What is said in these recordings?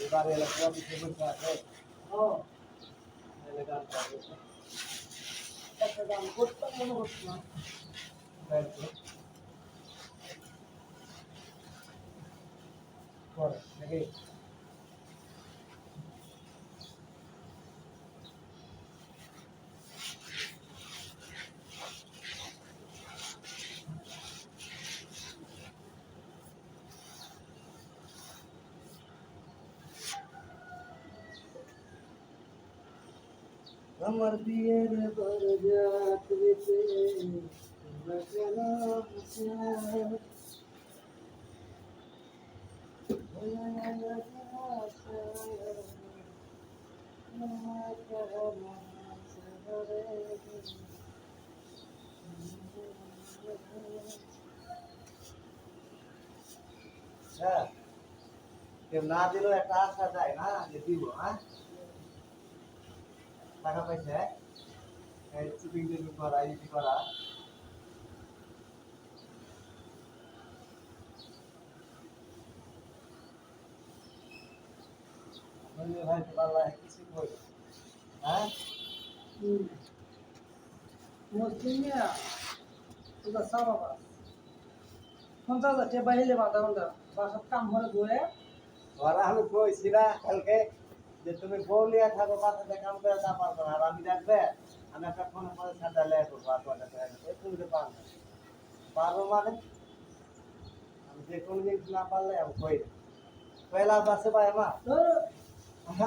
এবারে এলাকা কিছু বলতে আছে ও এলাকা একটা গান করতাম মনে করছিলাম করে নাকি আমার বিয়ের বরযাত দিতে তোমরা কেন হ্যাঁ কেউ না দিলেও একটা আশা যায় না যে দিব হ্যাঁ টাকা পয়সা এই চিপিং টিপিং করা ইজি করা বললে ভাই তো পাল্লা কিছু কই হ্যাঁ মুসলিমিয়া তোরা সাবাবা 50,000 বাইরে বাধা ঘন্টা বাসার কাম করে ঘুরে ওরা আমি কইছি না কালকে যে তুমি বলিয়া থাকো বাসাতে কাম করে তা পারবো না আর আমি দেখবে আমি একটা ফোনে পরে সাদা লেয়া করবো আর কটা তুমি তো পারবো পারবো মানে আমি যে কোনো জিনিস না পারলে আমি কই পয়লা বাসে পাই মা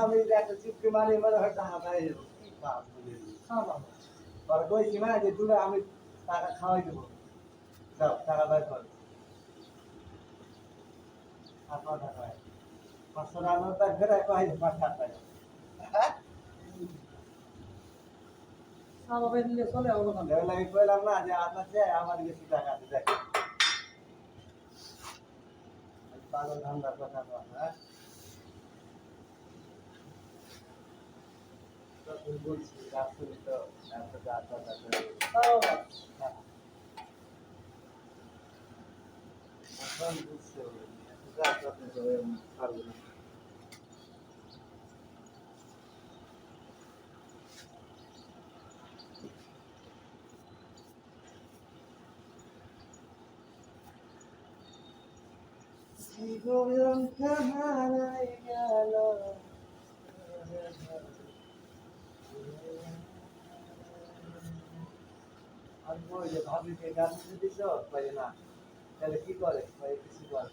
আমি যদি একটা চুক্তি মারি মানে হয়তো হাতাই যাবো কি বাপ বলে সাবাবা আর কইছি না যে তুমি আমি টাকা খাওয়াই দেবো যাও টাকা বের কর আর কটা খাওয়াই 500 টাকা নোট বের করে কয় 5 টাকা সাবাবা দিলে চলে হলো না এগুলো আমি কইলাম না যে আপনার চেয়ে আমার বেশি টাকা আছে দেখ পাগল ধান্দার কথা বল হ্যাঁ তো বলছি রাস্তা তো রাস্তা কথা সাবাবা এখন বুঝতে হবে রাস্তা তো পারবো না জীবন হারাই গেল আর ওই যে ভাবিকে গান দিতে দিছ পারে না তাহলে কি করে ভাই কিছু করে